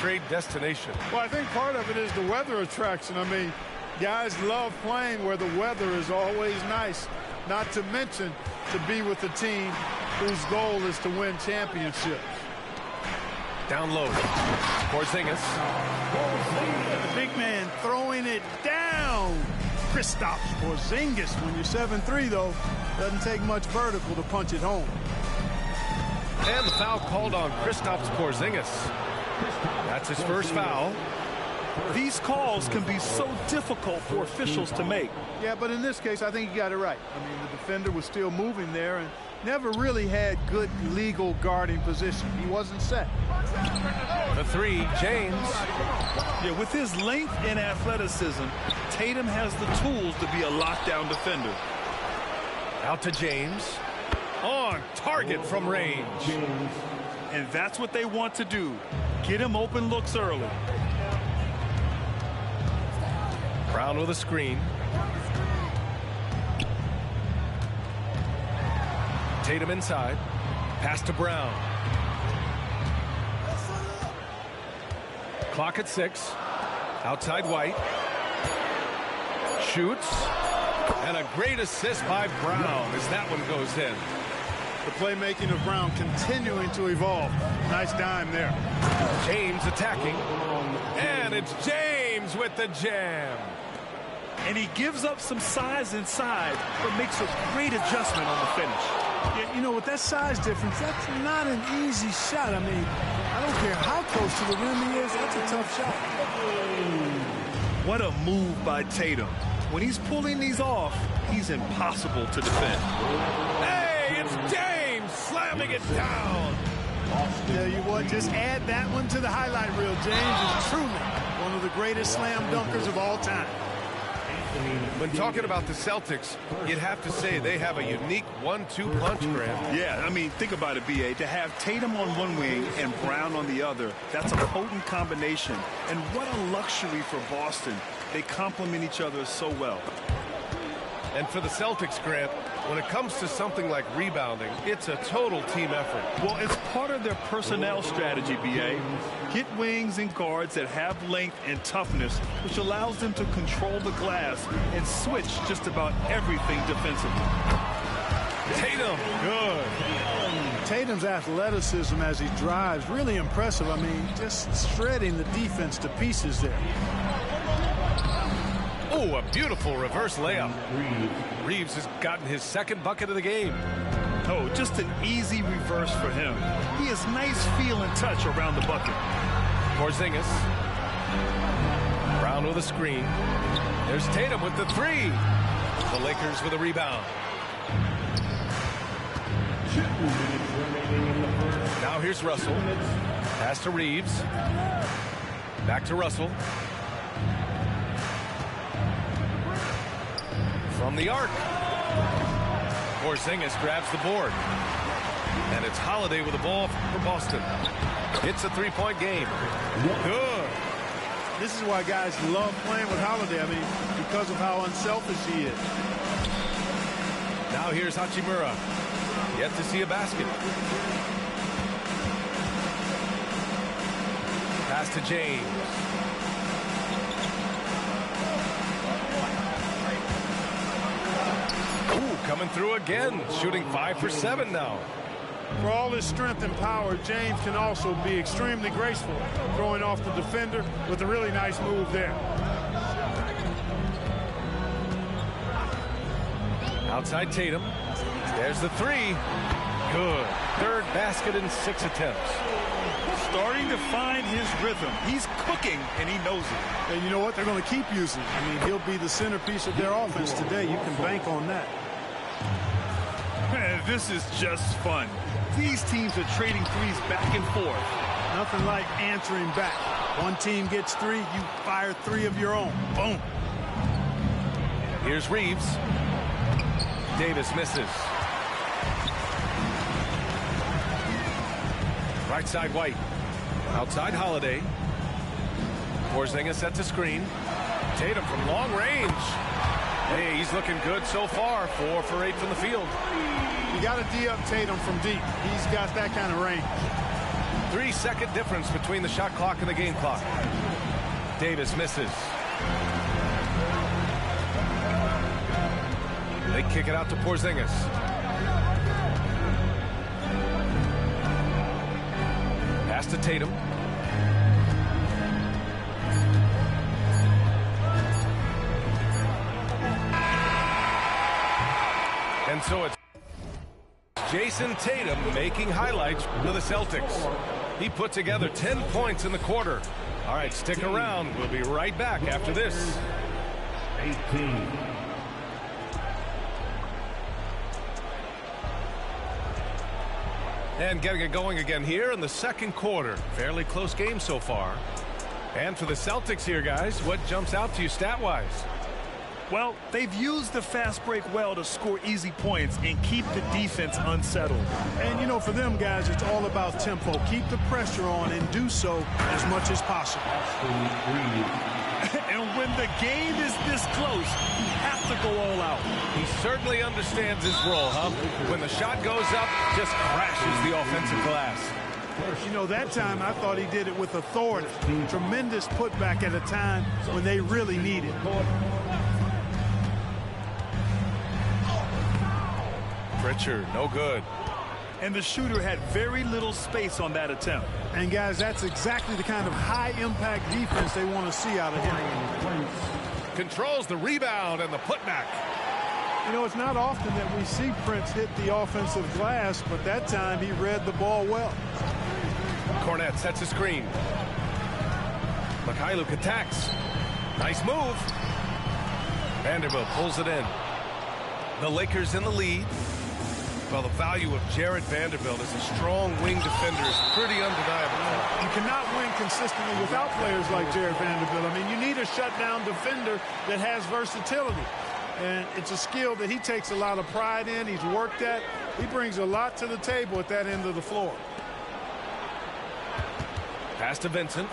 trade destination. Well, I think part of it is the weather attraction. I mean, guys love playing where the weather is always nice, not to mention to be with a team whose goal is to win championships. Down low. Porzingis. The big man throwing it down. Kristaps Porzingis. When you're 7'3", though, doesn't take much vertical to punch it home. And the foul called on Kristaps Porzingis. That's his first foul. These calls can be so difficult for officials to make. Yeah, but in this case, I think he got it right. I mean, the defender was still moving there and never really had good legal guarding position. He wasn't set. The three, James. Yeah, with his length and athleticism, Tatum has the tools to be a lockdown defender. Out to James. On target from range. And that's what they want to do. Get him open looks early. Brown with a screen. Tatum inside. Pass to Brown. Clock at 6. Outside White. Shoots. And a great assist by Brown as that one goes in. The playmaking of Brown continuing to evolve. Nice dime there. James attacking. And it's James with the jam. And he gives up some size inside, but makes a great adjustment on the finish. Yeah, you know, with that size difference, that's not an easy shot. I mean, I don't care how close to the rim he is, that's a tough shot. What a move by Tatum. When he's pulling these off, he's impossible to defend. Hey, it's James slamming it down. Tell you what, just add that one to the highlight reel. James is truly one of the greatest slam dunkers of all time. When talking about the Celtics, you'd have to say they have a unique 1-2 punch, Grant. Yeah, I mean, think about it, B.A. To have Tatum on one wing and Brown on the other, that's a potent combination. And what a luxury for Boston. They complement each other so well. And for the Celtics, Grant, when it comes to something like rebounding, it's a total team effort. Well, it's part of their personnel strategy, B.A. Get wings and guards that have length and toughness, which allows them to control the glass and switch just about everything defensively. Tatum, good. Tatum's athleticism as he drives, really impressive. I mean, just shredding the defense to pieces there. Oh, a beautiful reverse layup. Reeves has gotten his second bucket of the game. Oh, just an easy reverse for him. He has nice feel and touch around the bucket. Porzingis. Brown with a screen. There's Tatum with the three. The Lakers with a rebound. Now here's Russell. Pass to Reeves. Back to Russell. From the arc. Porzingis grabs the board. And it's Holiday with the ball for Boston. It's a three-point game. Good. This is why guys love playing with Holiday. I mean, because of how unselfish he is. Now here's Hachimura. Yet to see a basket. Pass to James. Coming through again, shooting 5 for 7 now. For all his strength and power, James can also be extremely graceful, throwing off the defender with a really nice move there. Outside Tatum. There's the three. Good. Third basket in 6 attempts. Starting to find his rhythm. He's cooking, and he knows it. And you know what? They're going to keep using him. I mean, he'll be the centerpiece of their offense today. You can bank on that. Man, this is just fun. These teams are trading threes back and forth. Nothing like answering back. One team gets three, you fire three of your own. Boom. Here's Reeves. Davis misses. Right side White. Outside Holiday. Porzingis sets a screen. Tatum from long range. Hey, he's looking good so far. 4 for 8 from the field. You got to D up Tatum from deep. He's got that kind of range. 3-second difference between the shot clock and the game clock. Davis misses. They kick it out to Porzingis. Pass to Tatum. And so it's Jason Tatum making highlights for the Celtics. He put together 10 points in the quarter. All right, stick around. We'll be right back after this. 18. And getting it going again here in the second quarter. Fairly close game so far. And for the Celtics here, guys, what jumps out to you stat-wise? Well, they've used the fast break well to score easy points and keep the defense unsettled. And, you know, for them guys, it's all about tempo. Keep the pressure on and do so as much as possible. And when the game is this close, you have to go all out. He certainly understands his role, huh? When the shot goes up, just crashes the offensive glass. You know, that time I thought he did it with authority. Tremendous putback at a time when they really need it. Pritchard, no good. And the shooter had very little space on that attempt. And, guys, that's exactly the kind of high-impact defense they want to see out of him. Controls the rebound and the putback. You know, it's not often that we see Prince hit the offensive glass, but that time he read the ball well. Cornette sets a screen. Mikhailuk attacks. Nice move. Vanderbilt pulls it in. The Lakers in the lead. Well, the value of Jared Vanderbilt as a strong wing defender is pretty undeniable. You cannot win consistently without players like Jared Vanderbilt. I mean, you need a shutdown defender that has versatility. And it's a skill that he takes a lot of pride in. He's worked at. He brings a lot to the table at that end of the floor. Pass to Vincent.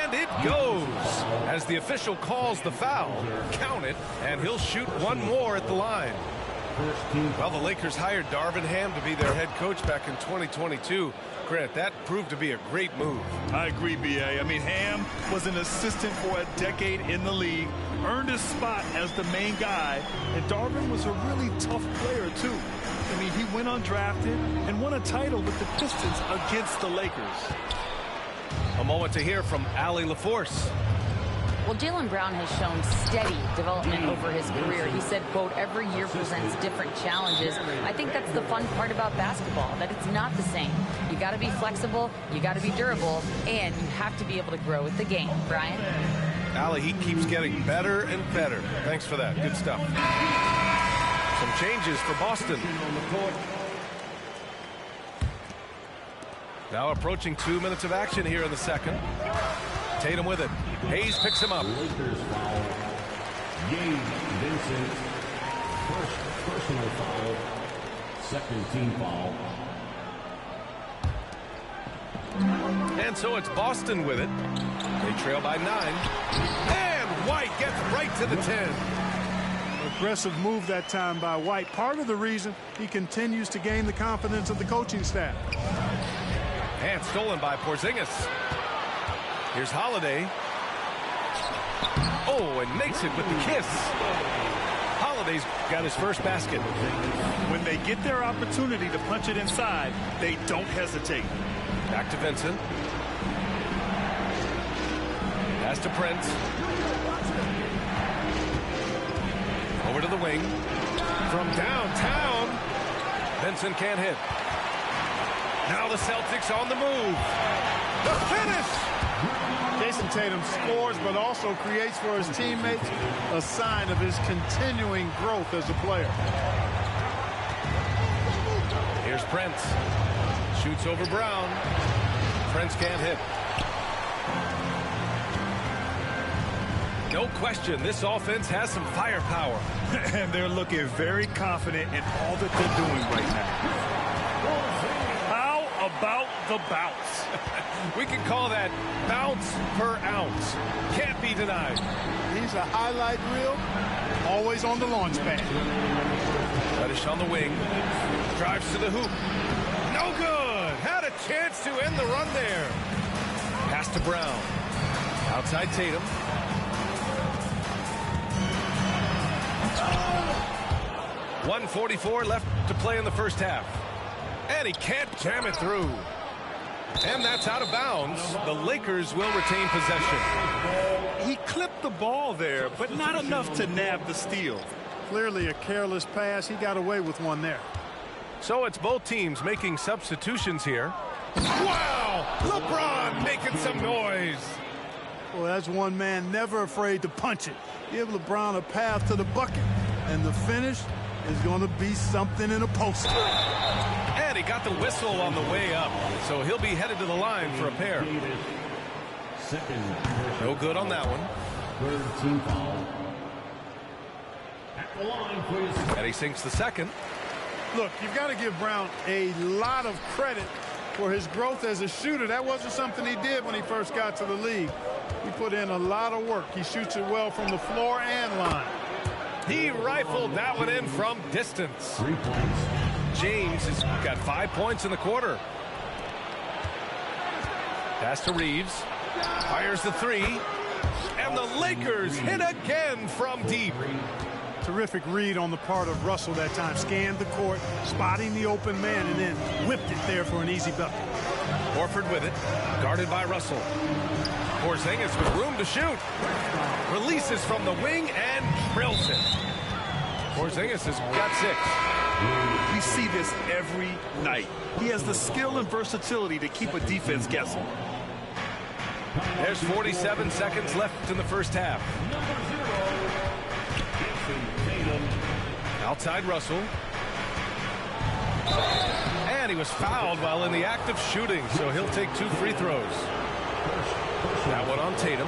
And it goes. As the official calls the foul, count it, and he'll shoot one more at the line. Well, the Lakers hired Darvin Ham to be their head coach back in 2022. Grant, that proved to be a great move. I agree, B.A. I mean, Ham was an assistant for a decade in the league, earned his spot as the main guy, and Darvin was a really tough player, too. I mean, he went undrafted and won a title with the Pistons against the Lakers. A moment to hear from Allie LaForce. Well, Jaylen Brown has shown steady development over his career. He said, quote, every year presents different challenges. I think that's the fun part about basketball, that it's not the same. You got to be flexible, you got to be durable, and you have to be able to grow with the game. Brian? Allie, he keeps getting better and better. Thanks for that. Good stuff. Some changes for Boston. Now approaching 2 minutes of action here in the second. Tatum with it. Hayes picks him up. Lakers foul. Gabe Vincent. First personal foul. Second team foul. And so it's Boston with it. They trail by 9. And White gets right to the 10. Aggressive move that time by White. Part of the reason he continues to gain the confidence of the coaching staff. And stolen by Porzingis. Here's Holiday. Oh, and makes it with the kiss. Holiday's got his first basket. When they get their opportunity to punch it inside, they don't hesitate. Back to Vincent. Pass to Prince. Over to the wing. From downtown. Vincent can't hit. Now the Celtics on the move. The finish! Jason Tatum scores, but also creates for his teammates a sign of his continuing growth as a player. Here's Prince. Shoots over Brown. Prince can't hit. No question, this offense has some firepower. And they're looking very confident in all that they're doing right now. How about the bounce. We can call that bounce per ounce. Can't be denied. He's a highlight reel, always on the launch pad. Reddish on the wing. Drives to the hoop. No good. Had a chance to end the run there. Pass to Brown. Outside Tatum. .144 left to play in the first half. And he can't jam it through. And that's out of bounds. The Lakers will retain possession. He clipped the ball there, but not enough to nab the steal. Clearly a careless pass. He got away with one there. So it's both teams making substitutions here. Wow! LeBron making some noise. Well, that's one man never afraid to punch it. Give LeBron a path to the bucket. And the finish is going to be something in a poster. And he got the whistle on the way up. So he'll be headed to the line for a pair. No good on that one. Third team foul. At the line, please. And he sinks the second. Look, you've got to give Brown a lot of credit for his growth as a shooter. That wasn't something he did when he first got to the league. He put in a lot of work. He shoots it well from the floor and line. He rifled that one in from distance. 3 points. James has got 5 points in the quarter. Pass to Reeves. Fires the three. And the Lakers hit again from deep. Terrific read on the part of Russell that time. Scanned the court, spotting the open man, and then whipped it there for an easy bucket. Horford with it. Guarded by Russell. Porzingis with room to shoot. Releases from the wing and drills it. Porzingis has got 6. We see this every night. He has the skill and versatility to keep a defense guessing. There's 47 seconds left in the first half. Outside Russell. And he was fouled while in the act of shooting, so he'll take 2 free throws. That one on Tatum.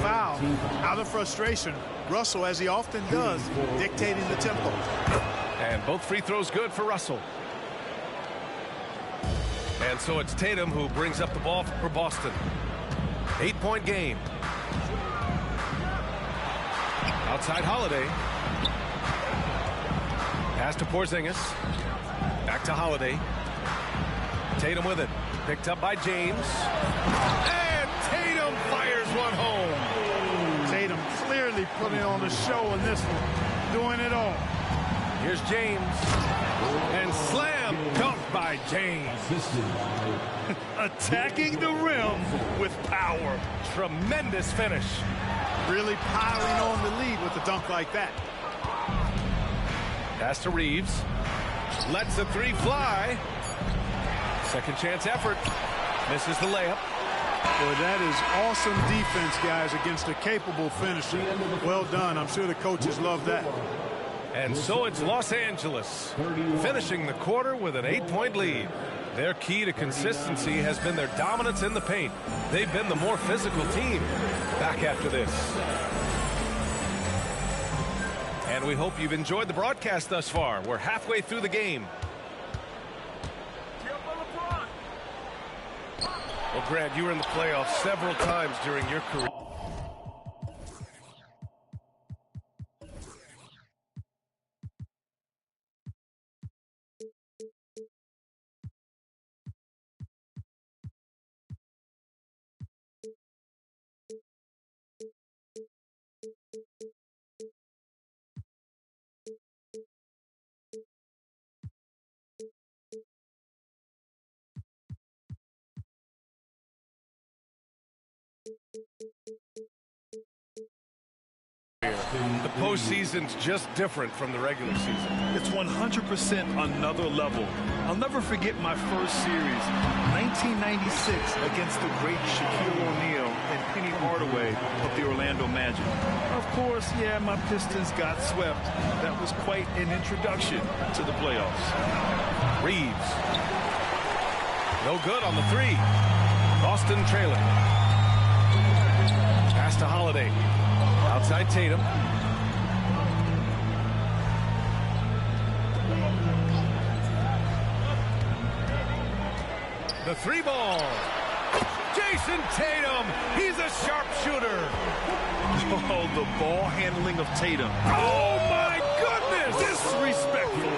Foul. Out of frustration. Russell, as he often does, dictating the tempo. And both free throws good for Russell. And so it's Tatum who brings up the ball for Boston. 8-point game. Outside Holiday. Pass to Porzingis. Back to Holiday. Tatum with it. Picked up by James. And Tatum fires one home. Tatum clearly putting on a show in this one. Doing it all. Here's James. And slam dunk by James. Attacking the rim with power. Tremendous finish. Really piling on the lead with a dunk like that. Pass to Reeves. Lets the three fly. Second chance effort. Misses the layup. Boy, that is awesome defense, guys, against a capable finisher. Well done. I'm sure the coaches love that. And so it's Los Angeles finishing the quarter with an 8-point lead. Their key to consistency has been their dominance in the paint. They've been the more physical team. Back after this. And we hope you've enjoyed the broadcast thus far. We're halfway through the game. Well, Grant, you were in the playoffs several times during your career. The postseason's just different from the regular season. It's 100% another level. I'll never forget my first series, 1996, against the great Shaquille O'Neal and Penny Hardaway of the Orlando Magic. Of course, yeah, my Pistons got swept. That was quite an introduction to the playoffs. Reeves. No good on the three. Boston trailing. Pass to Holiday. Outside Tatum. The three ball. Jason Tatum. He's a sharpshooter. Oh, the ball handling of Tatum. Oh, my goodness. Disrespectful.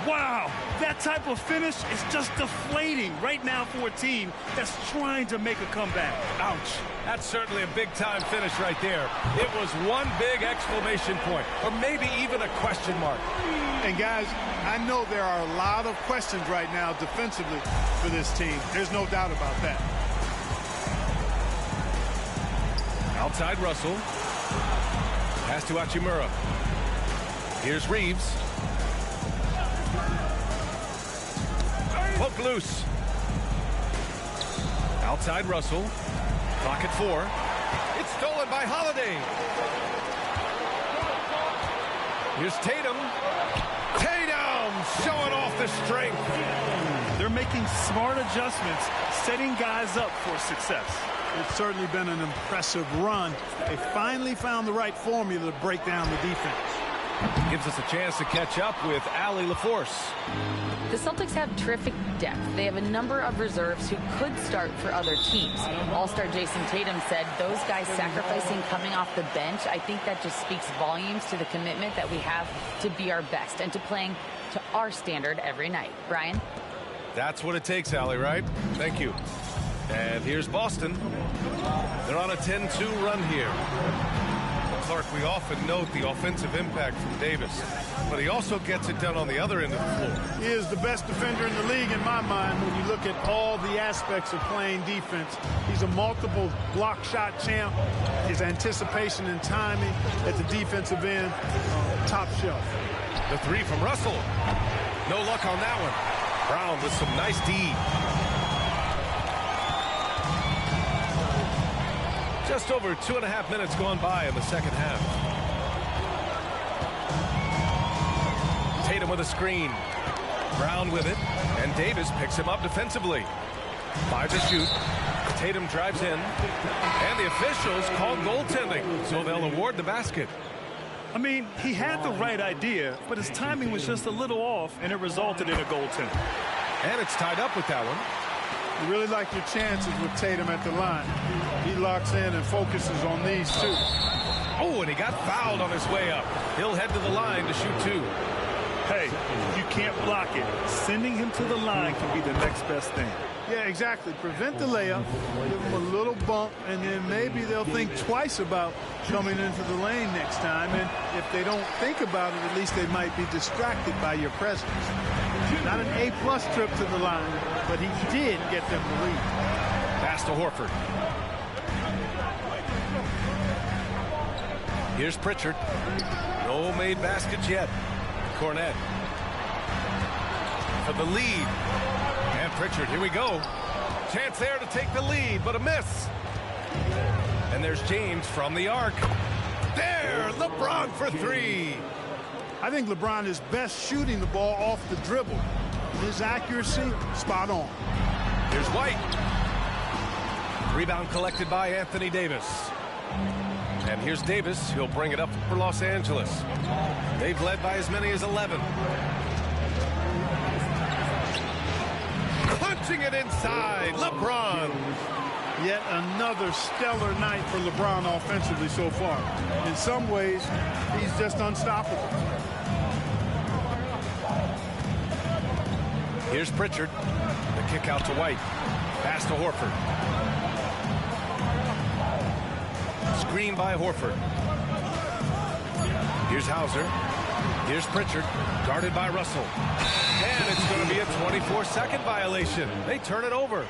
Wow, that type of finish is just deflating right now for a team that's trying to make a comeback. Ouch. That's certainly a big-time finish right there. It was one big exclamation point, or maybe even a question mark. And, guys, I know there are a lot of questions right now defensively for this team. There's no doubt about that. Outside Russell. Pass to Hachimura. Here's Reeves. Poke loose. Outside Russell. Clock at 4. It's stolen by Holiday. Here's Tatum. Tatum showing off the strength. They're making smart adjustments, setting guys up for success. It's certainly been an impressive run. They finally found the right formula to break down the defense. Gives us a chance to catch up with Allie LaForce. The Celtics have terrific depth. They have a number of reserves who could start for other teams. All-star Jason Tatum said those guys sacrificing coming off the bench, I think that just speaks volumes to the commitment that we have to be our best and to playing to our standard every night. Brian? That's what it takes, Allie, right? Thank you. And here's Boston. They're on a 10-2 run here. Clark, we often note the offensive impact from Davis, but he also gets it done on the other end of the floor. He is the best defender in the league in my mind when you look at all the aspects of playing defense. He's a multiple block shot champ. His anticipation and timing at the defensive end, top shelf. The three from Russell. No luck on that one. Brown with some nice D. Just over 2.5 minutes gone by in the second half. Tatum with a screen. Brown with it. And Davis picks him up defensively. 5 to shoot. Tatum drives in. And the officials call goaltending, so they'll award the basket. I mean, he had the right idea, but his timing was just a little off, and it resulted in a goaltender. And it's tied up with that one. You really like your chances with Tatum at the line. He locks in and focuses on these two. Oh, and he got fouled on his way up. He'll head to the line to shoot 2. Hey, you can't block it. Sending him to the line can be the next best thing. Yeah, exactly. Prevent the layup, give them a little bump, and then maybe they'll think twice about coming into the lane next time. And if they don't think about it, at least they might be distracted by your presence. Not an A-plus trip to the line, but he did get them the lead. Pass to Horford. Here's Pritchard. No made baskets yet. Cornette for the lead. And Pritchard, here we go. Chance there to take the lead, but a miss. And there's James from the arc. There, LeBron for 3. I think LeBron is best shooting the ball off the dribble. His accuracy, spot on. Here's White. Rebound collected by Anthony Davis. And here's Davis. He'll bring it up for Los Angeles. They've led by as many as 11. Punching it inside. LeBron. Yet another stellar night for LeBron offensively so far. In some ways, he's just unstoppable. Here's Pritchard. The kick out to White. Pass to Horford. Screen by Horford. Here's Hauser. Here's Pritchard. Guarded by Russell. And it's going to be a 24-second violation. They turn it over.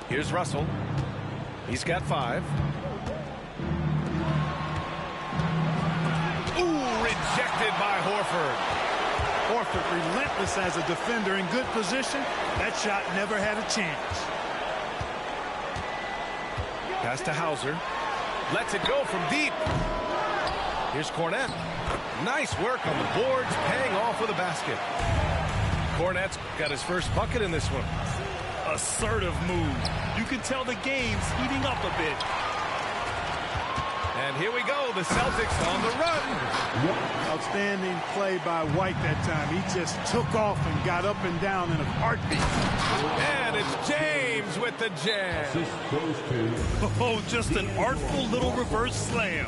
Here's Russell. He's got 5. Ooh, rejected by Horford. Horford relentless as a defender in good position. That shot never had a chance. Pass to Hauser. Lets it go from deep. Here's Cornette. Nice work on the boards, paying off with a basket. Cornette's got his first bucket in this one. Assertive move. You can tell the game's heating up a bit. And And here we go, the Celtics on the run. Outstanding play by White that time. He just took off and got up and down in a heartbeat. And it's James with the jam. Oh, just an artful little reverse slam.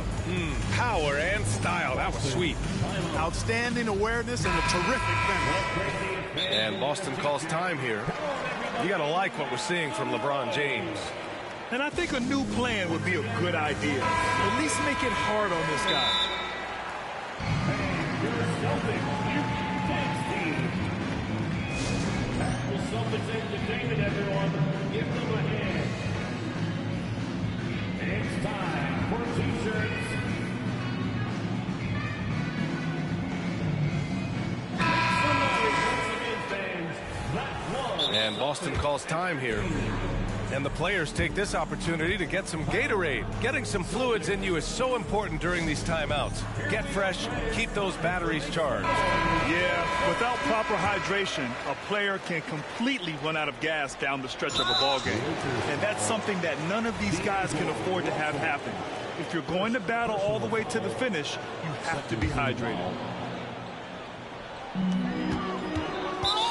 Power and style. That was sweet. Outstanding awareness and a terrific finish. And Boston calls time here. You got to like what we're seeing from LeBron James. And I think a new plan would be a good idea. At least make it hard on this guy. Celtics entertainment, everyone. Give them a hand. It's time for T-shirts. And Boston calls time here. And the players take this opportunity to get some Gatorade. Getting some fluids in you is so important during these timeouts. Get fresh, keep those batteries charged. Yeah, without proper hydration, a player can completely run out of gas down the stretch of a ball game. And that's something that none of these guys can afford to have happen. If you're going to battle all the way to the finish, you have to be hydrated.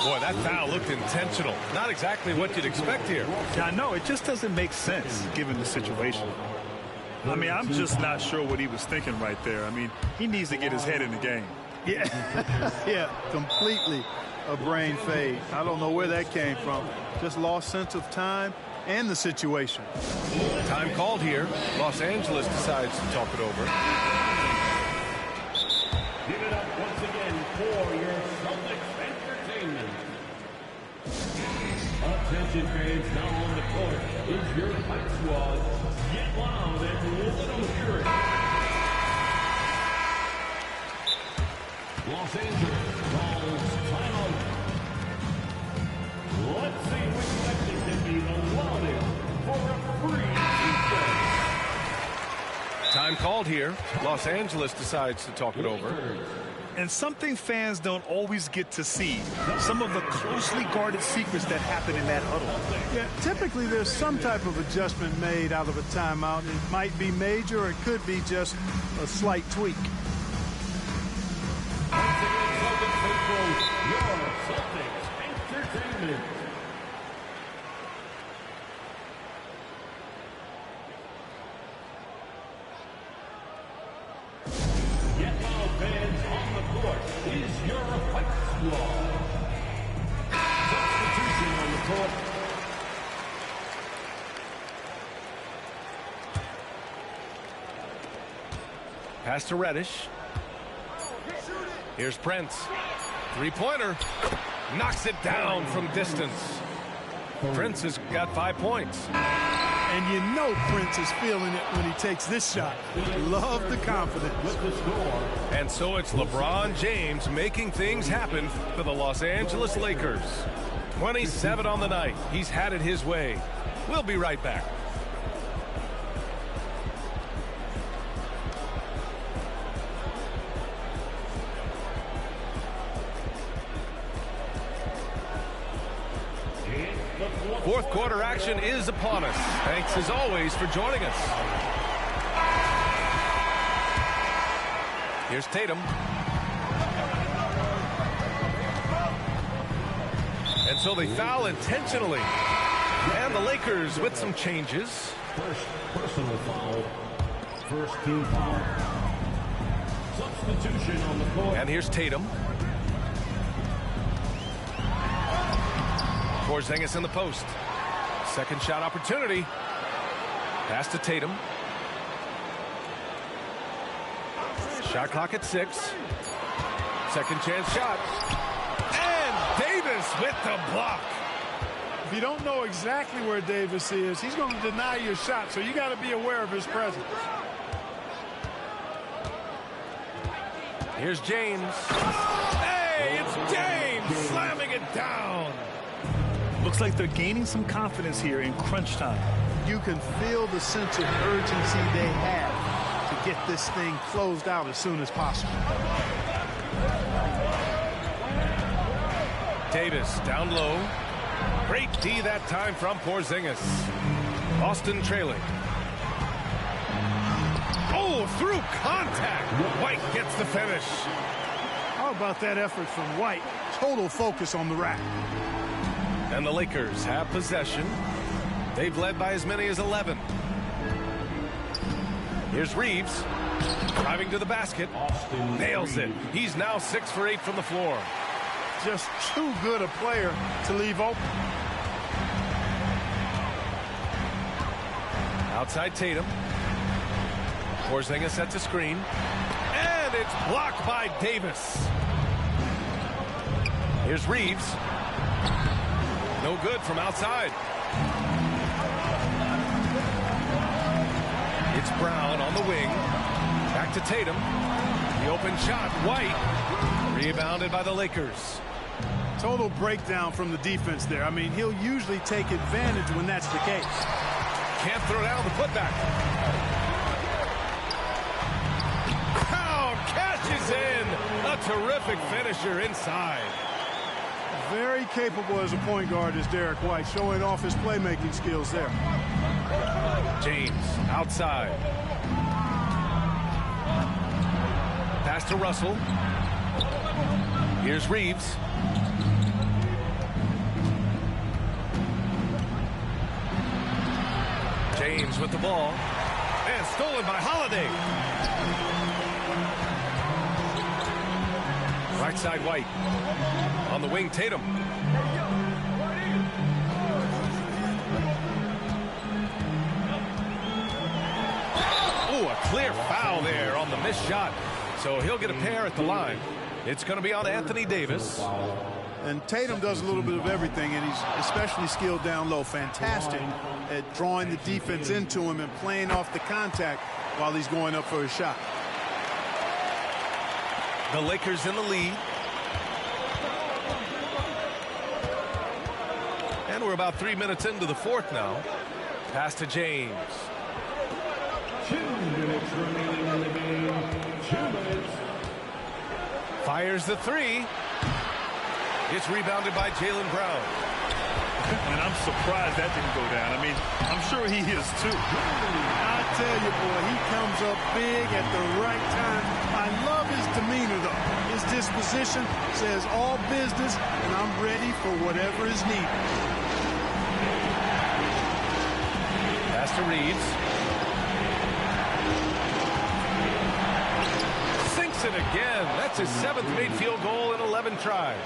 Boy, that foul looked intentional. Not exactly what you'd expect here. Yeah, I know. It just doesn't make sense given the situation. I mean, I'm just not sure what he was thinking right there. I mean, he needs to get his head in the game. Yeah, yeah, completely a brain fade. I don't know where that came from. Just lost sense of time and the situation. Time called here. Los Angeles decides to talk it over. Give it up once again for your Celtics entertainment. Attention fans, now on the court is your Fight Squad. Get loud and little fury. Los Angeles calls timeout. Let's see which section can be the loudest for a free defense. Time called here. Los Angeles decides to talk it over. And something fans don't always get to see, some of the closely guarded secrets that happen in that huddle. Yeah, typically there's some type of adjustment made out of a timeout. It might be major or it could be just a slight tweak. Once again, Celtics Central, your Celtics entertainment. Get loud, fans, on the court is your Fight Squad. Substitution on the court. Pass to Reddish. Here's Prince. Three-pointer. Knocks it down from distance. Prince has got 5 points. And you know Prince is feeling it when he takes this shot. Love the confidence. With the score. And so it's LeBron James making things happen for the Los Angeles Lakers. 27 on the night. He's had it his way. We'll be right back. Fourth quarter action is upon us. Thanks as always for joining us. Here's Tatum. And so they foul intentionally. And the Lakers with some changes. First personal foul. First team foul. Substitution on the court. And here's Tatum. Porzingis in the post. Second shot opportunity. Pass to Tatum. Shot clock at 6. Second chance shot. And Davis with the block. If you don't know exactly where Davis is, he's going to deny your shot, so you got to be aware of his presence. Here's James. Hey, it's James slamming it down. Looks like they're gaining some confidence here in crunch time. You can feel the sense of urgency they have to get this thing closed out as soon as possible. Davis down low. Great D that time from Porzingis. Boston trailing. Oh, Oh, through contact. White gets the finish. How about that effort from White? Total focus on the rack. And the Lakers have possession. They've led by as many as 11. Here's Reeves. Driving to the basket. Nails it. He's now 6 for 8 from the floor. Just too good a player to leave open. Outside Tatum. Porzingis sets a screen. And it's blocked by Davis. Here's Reeves. No good from outside. It's Brown on the wing. Back to Tatum. The open shot. White. Rebounded by the Lakers. Total breakdown from the defense there. I mean, he'll usually take advantage when that's the case. Can't throw down the putback. Brown cashes in. A terrific finisher inside. Very capable as a point guard is Derek White, showing off his playmaking skills there. James outside. Pass to Russell. Here's Reeves. James with the ball. And stolen by Holiday. Right side White. On the wing, Tatum. Oh, a clear foul there on the missed shot. So he'll get a pair at the line. It's going to be on Anthony Davis. And Tatum does a little bit of everything, and he's especially skilled down low. Fantastic at drawing the defense into him and playing off the contact while he's going up for his shot. The Lakers in the lead. And we're about 3 minutes into the fourth now. Pass to James. 2 minutes remaining in the game. 2 minutes. Fires the three. Gets rebounded by Jaylen Brown. And I'm surprised that didn't go down. I mean, I'm sure he is too. I tell you, boy, he comes up big at the right time. I love his demeanor, though. His disposition says all business, and I'm ready for whatever is needed. Pass to Reeves. Sinks it again. That's his 7th made field goal in 11 tries.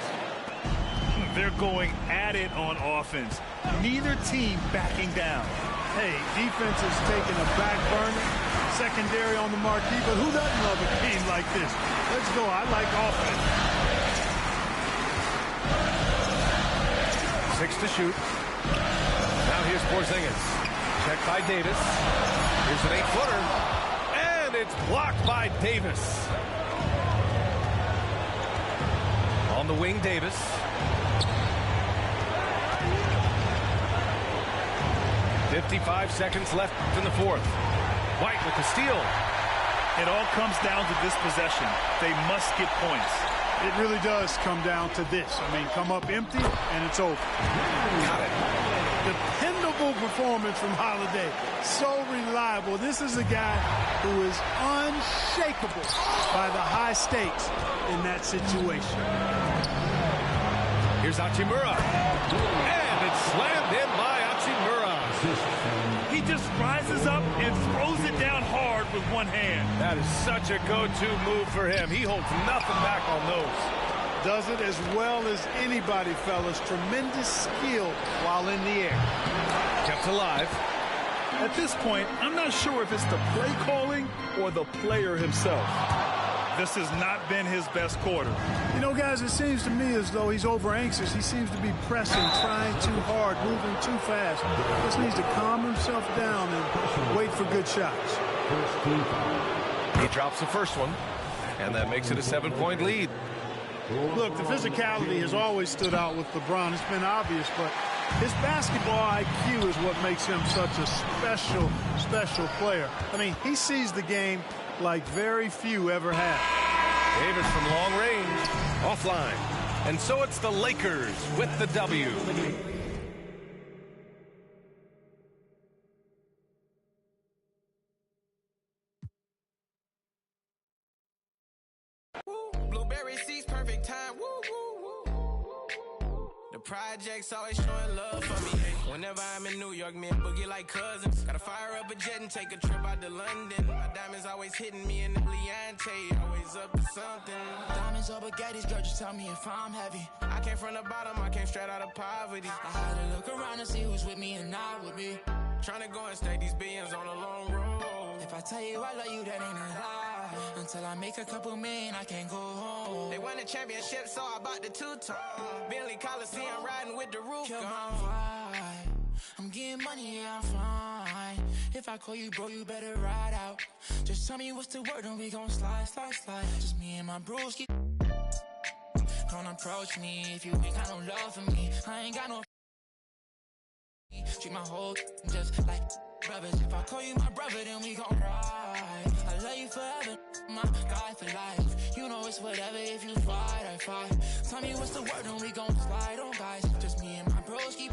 They're going at it on offense. Neither team backing down. Hey, defense is taking a back burner, secondary on the marquee, but who doesn't love a game like this? Let's go. I like offense. 6 to shoot. Now here's Porzingis. Checked by Davis. Here's an 8-footer. And it's blocked by Davis. On the wing, Davis. .55 seconds left in the fourth. White with the steal. It all comes down to this possession. They must get points. It really does come down to this. I mean, come up empty, and it's over. Got it. Dependable performance from Holiday. So reliable. This is a guy who is unshakable by the high stakes in that situation. Here's Hachimura. And it's slammed in by Hachimura. He just rises up and throws it down hard with one hand. That is such a go-to move for him. He holds nothing back on those. Does it as well as anybody, fellas. Tremendous skill while in the air. Kept alive. At this point, I'm not sure if it's the play calling or the player himself. This has not been his best quarter. You know, guys, it seems to me as though he's over anxious. He seems to be pressing, trying too hard, moving too fast. Just needs to calm himself down and wait for good shots. He drops the first one, and that makes it a 7-point lead. Look, the physicality has always stood out with LeBron. It's been obvious, but his basketball IQ is what makes him such a special, special player. I mean, he sees the game like very few ever have. Davis from long range, offline. And so it's the Lakers with the W. projects, always showing love for me. Whenever I'm in New York, me and Boogie like cousins. Gotta fire up a jet and take a trip out to London. My diamonds always hitting me in the Leante, always up to something. Diamonds or baguettes, girl, just tell me if I'm heavy. I came from the bottom, I came straight out of poverty. I had to look around and see who's with me and not with me. Trying to go and stake these billions on a long road. If I tell you I love you, that ain't a lie. Until I make a couple million, I can't go home. They won the championship, so I bought the two-tone. Bentley Coliseum riding with the roof gone. I'm getting money, yeah, I'm fine. If I call you, bro, you better ride out. Just tell me what's the word and we gon' slide. Just me and my broski. Don't approach me if you ain't got no love for me. I ain't got no. Treat my whole just like brothers. If I call you my brother, then we gon' ride. I love you forever, my guy for life. You know it's whatever, if you fight, I fight. Tell me what's the word and we gon' slide on, guys. Just me and my bros keep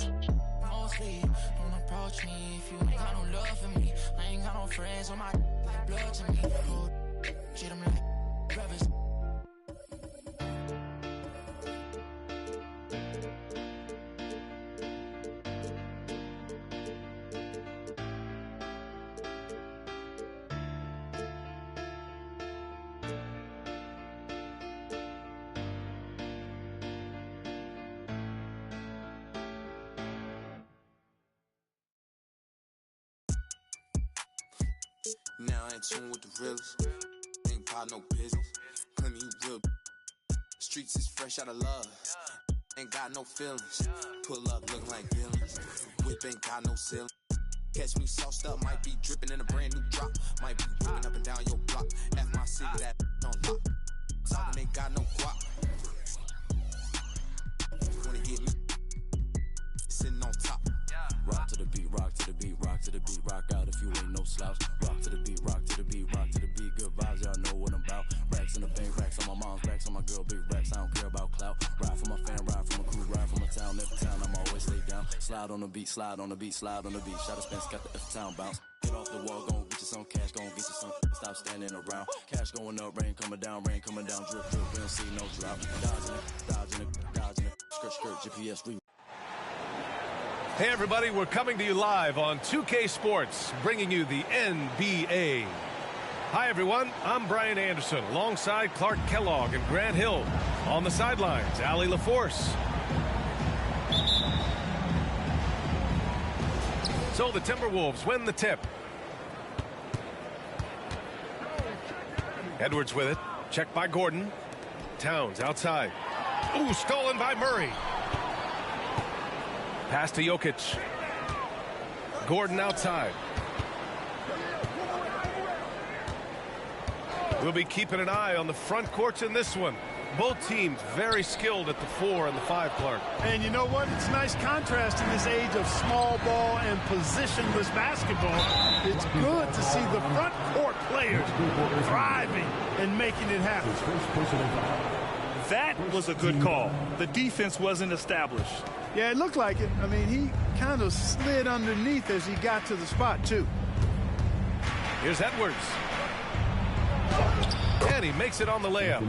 mostly. Don't approach me if you ain't got no love for me. I ain't got no friends on my like blood to me. Oh, shit, I'm like brothers. Now I ain't tune with the realest. Ain't about no business. Plenty real. Streets is fresh out of love. Ain't got no feelings. Pull up looking like villains. Whip ain't got no ceiling. Catch me sauced up, might be dripping in a brand new drop. Might be whipping up and down your block. F my city, that on lock. Talking ain't got no guap. Wanna get me sitting on top. Rock to the beat, rock to the beat, rock to the beat, rock out if you ain't no slouch. Rock to the beat, rock to the beat, rock to the beat. Good vibes, y'all know what I'm about. Racks in the bank, racks on my mom's, racks on my girl, big racks. I don't care about clout. Ride for my fan, ride for my crew, ride for my town. Every town, I'm always stay down. Slide on the beat, slide on the beat, slide on the beat. Shot a Spence, got the F-town bounce. Get off the wall, gon' get you some cash, gon' get you some. Stop standing around. Cash going up, rain coming down, drip, drip. We don't see no drop. Dodging it, skirt, GPS, Hey everybody, we're coming to you live on 2K Sports, bringing you the NBA. Hi everyone, I'm Brian Anderson, alongside Clark Kellogg and Grant Hill. On the sidelines, Allie LaForce. So the Timberwolves win the tip. Edwards with it, checked by Gordon. Towns outside. Ooh, stolen by Murray. Pass to Jokic. Gordon outside. We'll be keeping an eye on the front courts in this one. Both teams very skilled at the 4 and the 5, Clark. And you know what? It's a nice contrast in this age of small ball and positionless basketball. It's good to see the front court players thriving and making it happen. That was a good call. The defense wasn't established. Yeah, it looked like it. I mean, he kind of slid underneath as he got to the spot, too. Here's Edwards. And he makes it on the layup.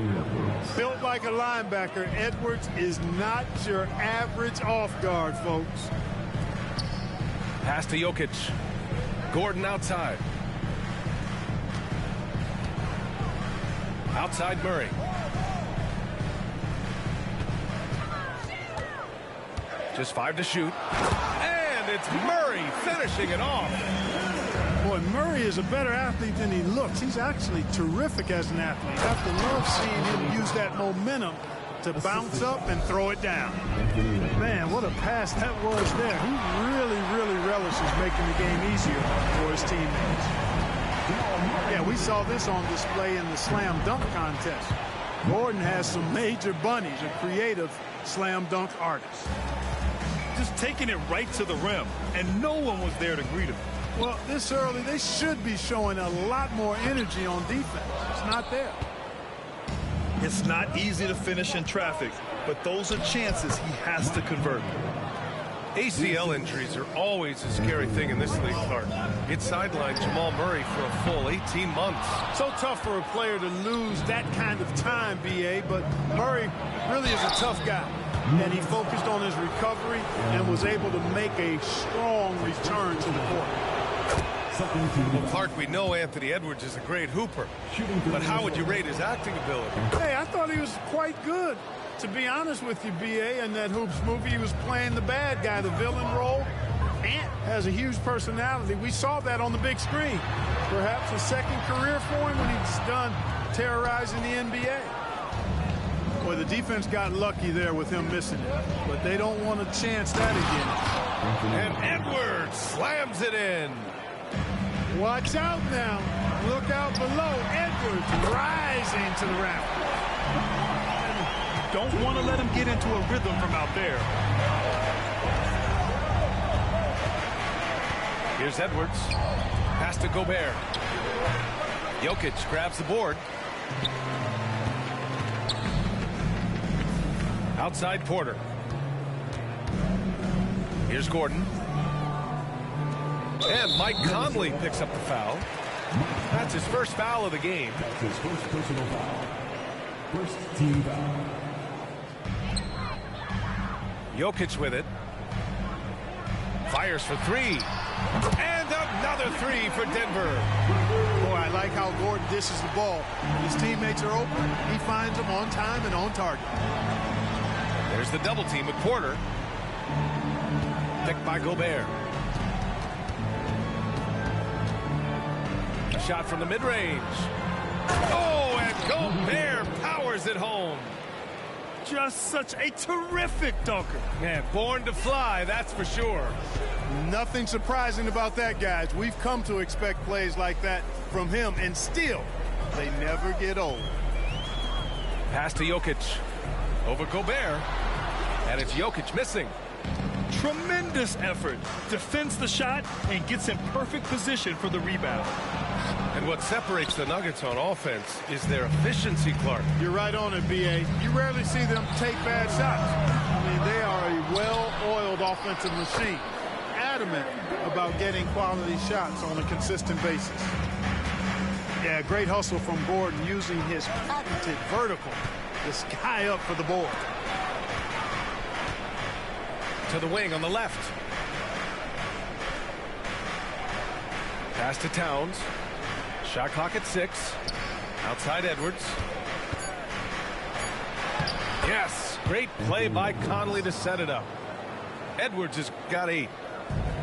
Built like a linebacker, Edwards is not your average off guard, folks. Pass to Jokic. Gordon outside. Outside Murray. Just 5 to shoot. And it's Murray finishing it off. Boy, Murray is a better athlete than he looks. He's actually terrific as an athlete. You have to love seeing him use that momentum to bounce up and throw it down. Man, what a pass that was there. He really relishes making the game easier for his teammates. Yeah, we saw this on display in the slam dunk contest. Gordon has some major bunnies, a creative slam dunk artist. Just taking it right to the rim, and no one was there to greet him. Well, this early, they should be showing a lot more energy on defense. It's not there. It's not easy to finish in traffic, but those are chances he has to convert. ACL injuries are always a scary thing in this league, Clark. It sidelined Jamal Murray for a full 18 months. So tough for a player to lose that kind of time, B.A., but Murray really is a tough guy. and he focused on his recovery and was able to make a strong return to the court. Well, Clark, we know Anthony Edwards is a great hooper, but how would you rate his acting ability? Hey, I thought he was quite good. To be honest with you, B.A., in that Hoops movie, he was playing the bad guy, the villain role. Ant has a huge personality. We saw that on the big screen. Perhaps a second career for him when he's done terrorizing the NBA. Boy, the defense got lucky there with him missing it, but they don't want to chance that again. And Edwards slams it in. Watch out now. Look out below. Edwards rising to the raft. Don't want to let him get into a rhythm from out there. Here's Edwards. Pass to Gobert. Jokic grabs the board. Outside Porter. Here's Gordon. And Mike Conley picks up the foul. That's his first foul of the game. That's his first personal foul. First team foul. Jokic with it. Fires for three. And another three for Denver. Boy, I like how Gordon dishes the ball. His teammates are open. He finds them on time and on target. There's the double team with Porter. Picked by Gobert. A shot from the mid-range. Oh, and Gobert powers it home. Just such a terrific dunker. Man, born to fly, that's for sure. Nothing surprising about that, guys. We've come to expect plays like that from him, and still, they never get old. Pass to Jokic. Over Gobert. And it's Jokic missing. Tremendous effort. Defends the shot and gets in perfect position for the rebound. And what separates the Nuggets on offense is their efficiency, Clark. You're right on it, B.A. You rarely see them take bad shots. I mean, they are a well-oiled offensive machine. Adamant about getting quality shots on a consistent basis. Yeah, great hustle from Gordon using his patented vertical to sky up for the board. To the wing on the left. Pass to Towns. Shot clock at 6. Outside Edwards. Yes, great play by Conley to set it up. Edwards has got 8.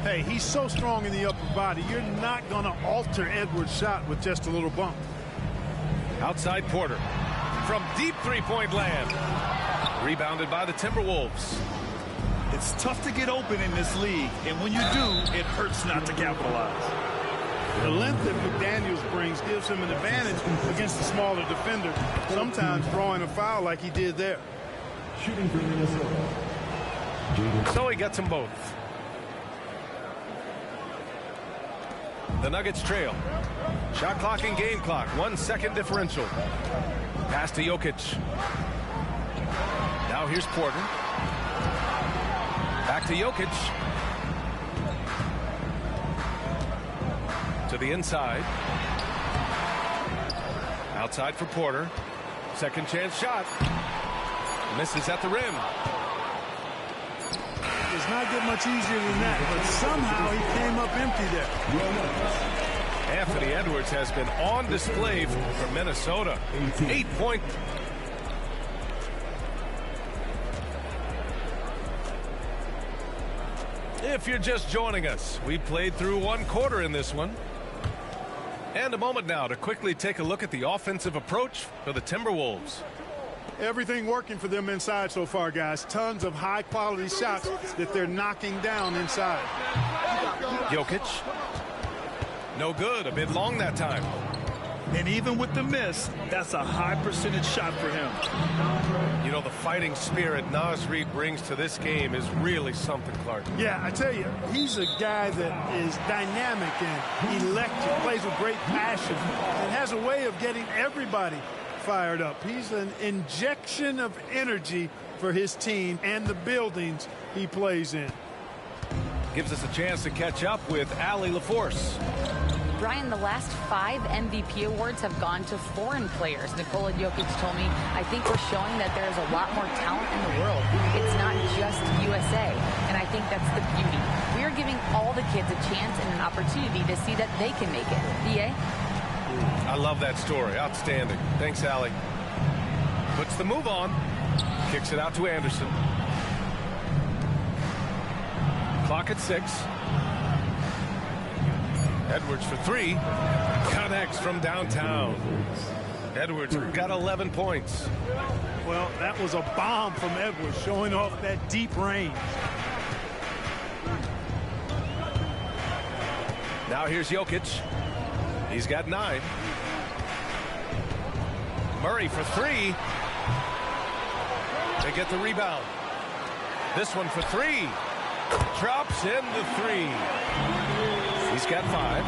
Hey, he's so strong in the upper body. You're not going to alter Edwards' shot with just a little bump. Outside Porter. From deep three-point land. Rebounded by the Timberwolves. It's tough to get open in this league, and when you do, it hurts not to capitalize. The length that McDaniels brings gives him an advantage against the smaller defender, sometimes drawing a foul like he did there. Shooting for Minnesota. So he gets them both. The Nuggets trail. Shot clock and game clock. 1 second differential. Pass to Jokic. Now here's Porter. Back to Jokic. To the inside. Outside for Porter. Second chance shot. Misses at the rim. Does not get much easier than that, but somehow he came up empty there. Anthony Edwards has been on display for Minnesota. 8-point. If you're just joining us, we played through 1 quarter in this one. And a moment now to quickly take a look at the offensive approach for the Timberwolves. Everything working for them inside so far, guys. Tons of high-quality shots that they're knocking down inside. Jokic. No good. A bit long that time. And even with the miss, that's a high percentage shot for him. You know, the fighting spirit Naz Reid brings to this game is really something, Clark. Yeah, I tell you, he's a guy that is dynamic and electric, plays with great passion, and has a way of getting everybody fired up. He's an injection of energy for his team and the buildings he plays in. Gives us a chance to catch up with Allie LaForce. Brian, the last 5 MVP awards have gone to foreign players. Nikola Jokic told me, I think we're showing that there's a lot more talent in the world. It's not just USA. And I think that's the beauty. We are giving all the kids a chance and an opportunity to see that they can make it. B.A.? I love that story. Outstanding. Thanks, Allie. Puts the move on. Kicks it out to Anderson. Clock at 6. Edwards for 3. Connects from downtown. Edwards got 11 points. Well, that was a bomb from Edwards, showing off that deep range. Now here's Jokic. He's got 9. Murray for 3. They get the rebound. This one for 3. Drops in the 3. He's got 5.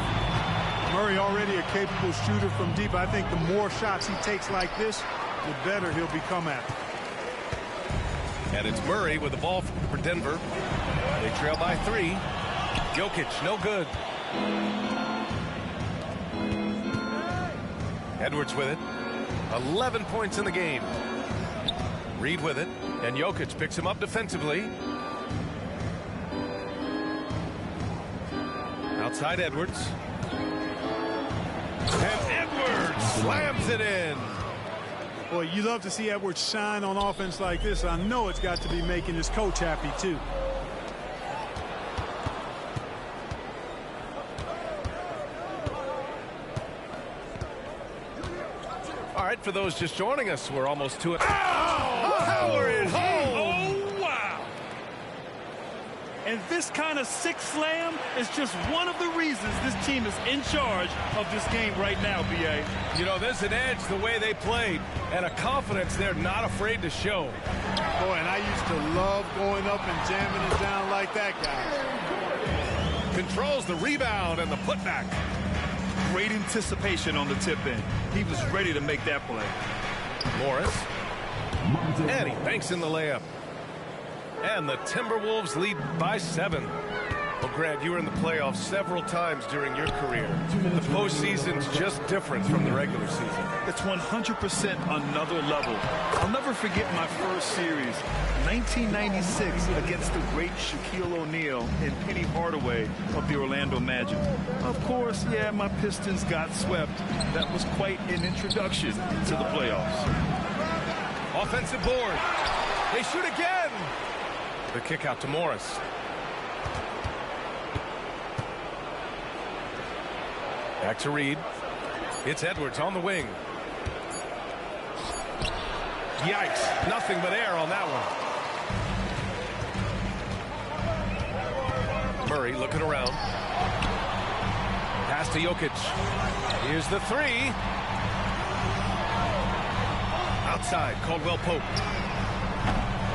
Murray already a capable shooter from deep. I think the more shots he takes like this, the better he'll become at it. And it's Murray with the ball for Denver. They trail by 3. Jokic, no good. Edwards with it. 11 points in the game. Reed with it. And Jokic picks him up defensively. Outside Edwards. And Edwards slams it in. Boy, you love to see Edwards shine on offense like this. I know it's got to be making his coach happy, too. All right, for those just joining us, we're almost to it. Howard holds. Oh, wow. And this kind of sick slam is just one of the reasons this team is in charge of this game right now, B.A. You know, there's an edge the way they played and a confidence they're not afraid to show. Boy, and I used to love going up and jamming it down like that guy. Controls the rebound and the putback. Great anticipation on the tip in. He was ready to make that play. Morris. And he banks in the layup. And the Timberwolves lead by 7. Well, Grant, you were in the playoffs several times during your career. The postseason's just different from the regular season. It's 100% another level. I'll never forget my first series, 1996, against the great Shaquille O'Neal and Penny Hardaway of the Orlando Magic. Of course, yeah, my Pistons got swept. That was quite an introduction to the playoffs. Offensive board. They shoot again. The kick out to Morris. Back to Reed. It's Edwards on the wing. Yikes. Nothing but air on that one. Murray looking around. Pass to Jokic. Here's the 3. Outside, Caldwell Pope.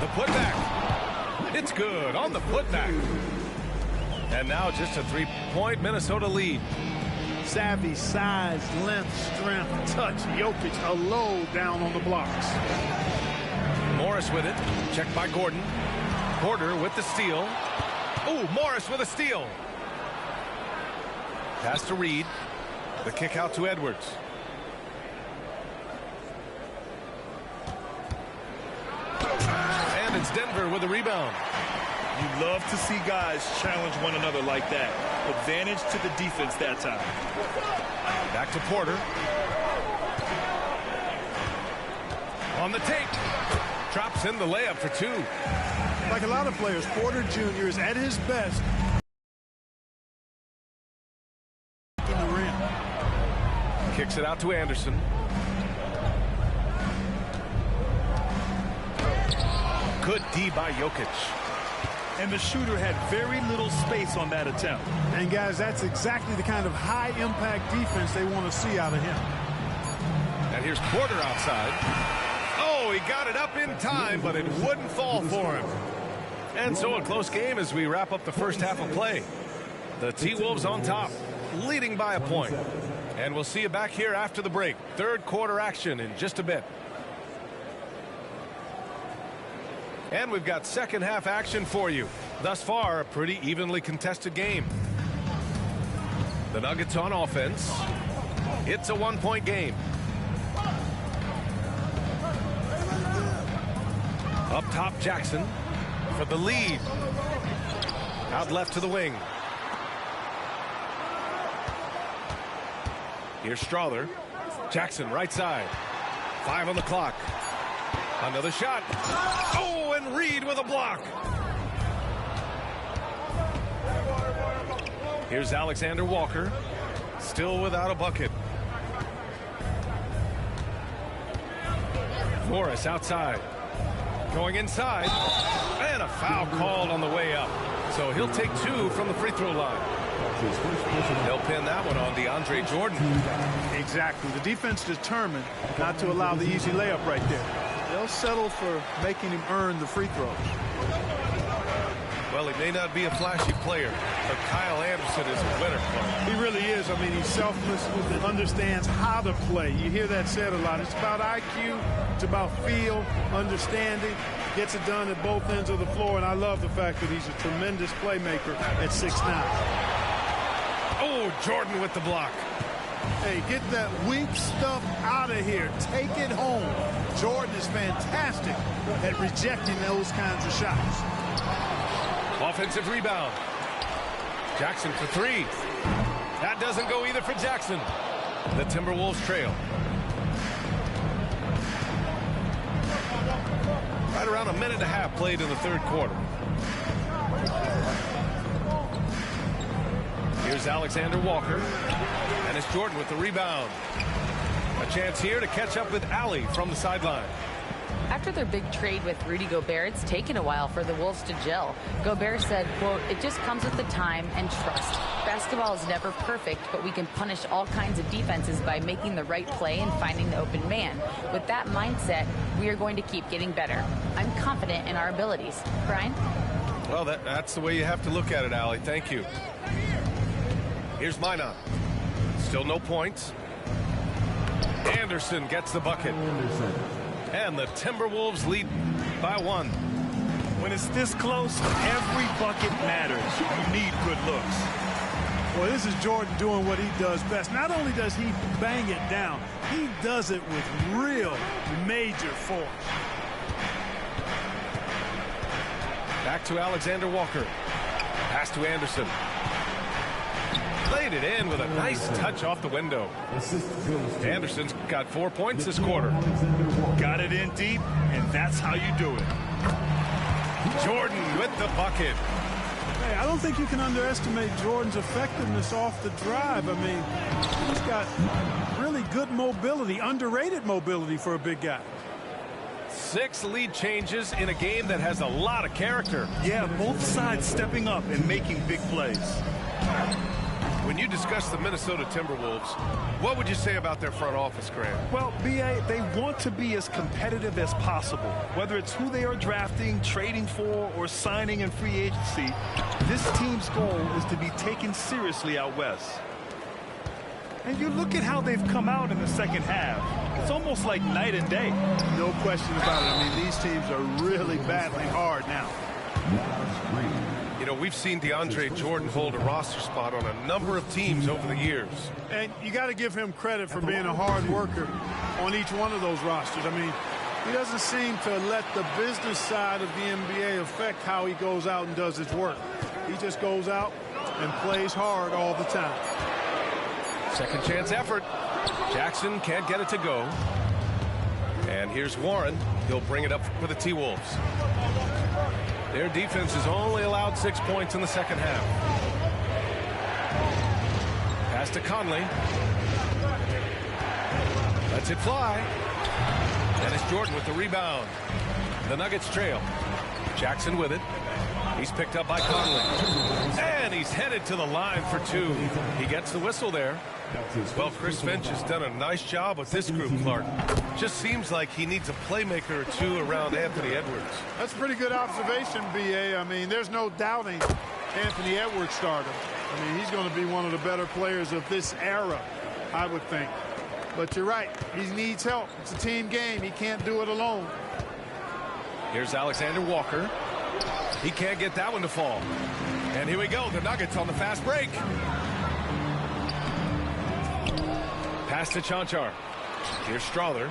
The putback. It's good on the putback. And now just a 3-point Minnesota lead. Savvy, size, length, strength, touch. Jokic a low down on the blocks. Morris with it. Checked by Gordon. Porter with the steal. Oh, Morris with a steal. Pass to Reed. The kick out to Edwards. And it's Denver with a rebound. You love to see guys challenge one another like that. Advantage to the defense that time. Back to Porter. On the take. Drops in the layup for 2. Like a lot of players, Porter Jr. is at his best in the rim. Kicks it out to Anderson. Good D by Jokic. And the shooter had very little space on that attempt. And guys, that's exactly the kind of high-impact defense they want to see out of him. And here's Porter outside. Oh, he got it up in time, but it wouldn't fall for him. And so a close game as we wrap up the first half of play. The T-Wolves on top, leading by a point. And we'll see you back here after the break. Third quarter action in just a bit. And we've got second half action for you. Thus far, a pretty evenly contested game. The Nuggets on offense. It's a one-point game. Up top, Jackson for the lead. Out left to the wing. Here's Strawther. Jackson right side. 5 on the clock. Another shot. Oh, and Reed with a block. Here's Alexander Walker. Still without a bucket. Morris outside. Going inside. And a foul called on the way up. So he'll take 2 from the free throw line. They'll pin that one on DeAndre Jordan. Exactly. The defense determined not to allow the easy layup right there. They'll settle for making him earn the free throws. Well, he may not be a flashy player, but Kyle Anderson is a winner. He really is. I mean, he's selfless, understands how to play. You hear that said a lot. It's about IQ. It's about feel, understanding. Gets it done at both ends of the floor, and I love the fact that he's a tremendous playmaker at 6'9". Oh, Jordan with the block. Hey, get that weak stuff out of here. Take it home. Jordan is fantastic at rejecting those kinds of shots. Offensive rebound. Jackson for 3. That doesn't go either for Jackson. The Timberwolves trail. Right around a minute and a half played in the third quarter. Here's Alexander Walker. And it's Jordan with the rebound. A chance here to catch up with Allie from the sideline. After their big trade with Rudy Gobert, it's taken a while for the Wolves to gel. Gobert said, quote, "It just comes with the time and trust. Basketball is never perfect, but we can punish all kinds of defenses by making the right play and finding the open man. With that mindset, we are going to keep getting better. I'm confident in our abilities." Brian? Well, that's the way you have to look at it, Allie. Thank you. Here's Minot. Still no points. Anderson gets the bucket. And the Timberwolves lead by 1. When it's this close, every bucket matters. You need good looks. Well, this is Jordan doing what he does best. Not only does he bang it down, he does it with real major force. Back to Alexander Walker. Pass to Anderson. Played it in with a nice touch off the window. Anderson's got 4 points this quarter. Got it in deep, and that's how you do it. Jordan with the bucket. Hey, I don't think you can underestimate Jordan's effectiveness off the drive. I mean, he's got really good mobility, underrated mobility for a big guy. 6 lead changes in a game that has a lot of character. Yeah, both sides stepping up and making big plays. When you discuss the Minnesota Timberwolves, what would you say about their front office, Grant? Well, B.A., they want to be as competitive as possible. Whether it's who they are drafting, trading for, or signing in free agency, this team's goal is to be taken seriously out west. And you look at how they've come out in the second half. It's almost like night and day. No question about it. I mean, these teams are really battling hard now. You know, we've seen DeAndre Jordan hold a roster spot on a number of teams over the years. And you got to give him credit for being a hard worker on each one of those rosters. I mean, he doesn't seem to let the business side of the NBA affect how he goes out and does his work. He just goes out and plays hard all the time. Second chance effort. Jackson can't get it to go. And here's Warren. He'll bring it up for the T-Wolves. Their defense has only allowed 6 points in the second half. Pass to Conley. Lets it fly. And it's Jordan with the rebound. The Nuggets trail. Jackson with it. He's picked up by Conley. And he's headed to the line for 2. He gets the whistle there. Well, Chris Finch has done a nice job with this group, Clark. Just seems like he needs a playmaker or 2 around Anthony Edwards. That's a pretty good observation, B.A. I mean, there's no doubting Anthony Edwards started. I mean, he's going to be one of the better players of this era, I would think. But you're right. He needs help. It's a team game. He can't do it alone. Here's Alexander Walker. He can't get that one to fall. And here we go. The Nuggets on the fast break. Pass to Chanchar. Here's Strother.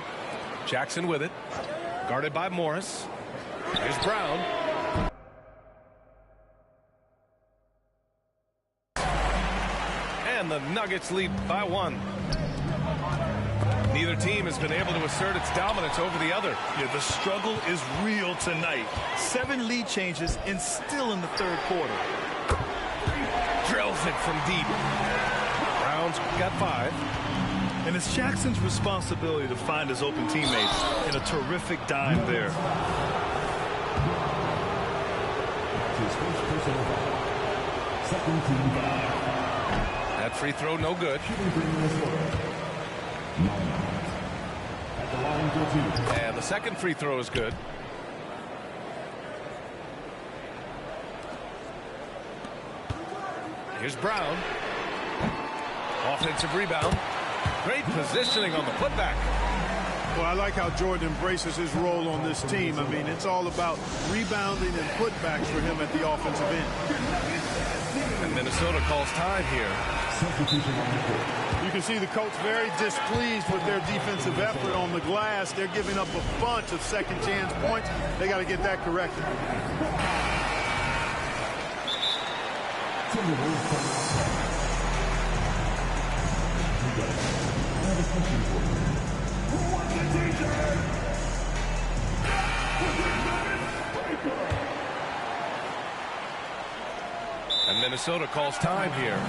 Jackson with it. Guarded by Morris. Here's Brown. And the Nuggets lead by 1. Neither team has been able to assert its dominance over the other. Yeah, the struggle is real tonight. 7 lead changes and still in the third quarter. Drills it from deep. Brown's got 5. And it's Jackson's responsibility to find his open teammates, and a terrific dime there. That free throw no good. And the second free throw is good. Here's Brown. Offensive rebound. Great positioning on the putback. Well, I like how Jordan embraces his role on this team. I mean, it's all about rebounding and putbacks for him at the offensive end. And Minnesota calls time here. You can see the coach very displeased with their defensive effort on the glass. They're giving up a bunch of second chance points. They got to get that corrected. And Minnesota calls time here.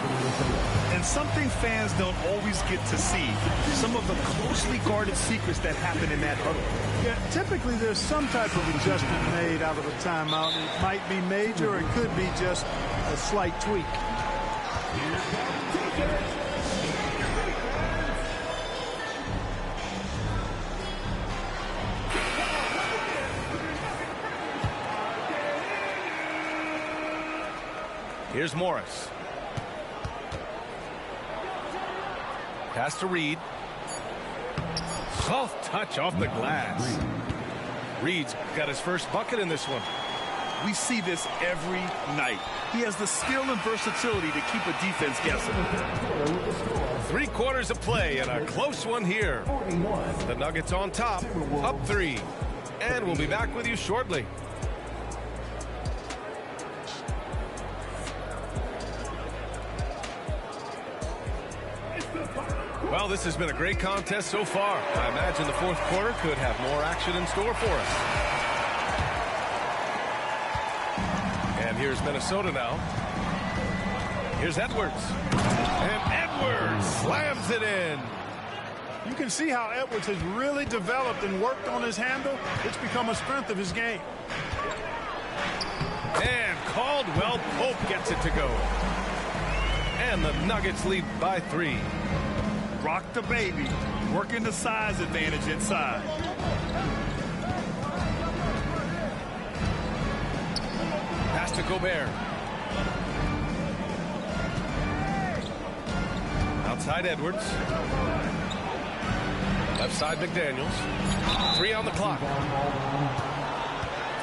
And something fans don't always get to see, some of the closely guarded secrets that happen in that huddle. Yeah, typically there's some type of adjustment made out of a timeout. It might be major, or it could be just a slight tweak. Here's Morris. Pass to Reed. Soft touch off the glass. Reed's got his first bucket in this one. We see this every night. He has the skill and versatility to keep a defense guessing. 3 quarters of play and a close one here. The Nuggets on top, up 3. And we'll be back with you shortly. Well, this has been a great contest so far. I imagine the fourth quarter could have more action in store for us. And here's Minnesota now. Here's Edwards. And Edwards slams it in. You can see how Edwards has really developed and worked on his handle. It's become a strength of his game. And Caldwell Pope gets it to go. And the Nuggets lead by 3. Rock the baby, working the size advantage inside. Pass to Gobert. Outside Edwards. Left side McDaniels. 3 on the clock.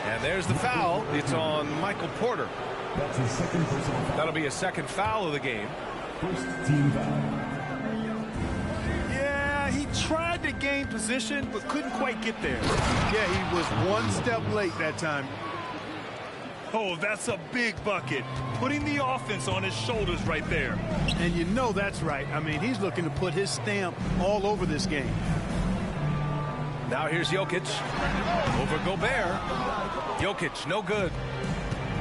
And there's the foul. It's on Michael Porter. That's his second personal foul. That'll be a second foul of the game. First team foul. He tried to gain position, but couldn't quite get there. Yeah, he was one step late that time. Oh, that's a big bucket. Putting the offense on his shoulders right there. And you know that's right. I mean, he's looking to put his stamp all over this game. Now here's Jokic. Over Gobert. Jokic, no good.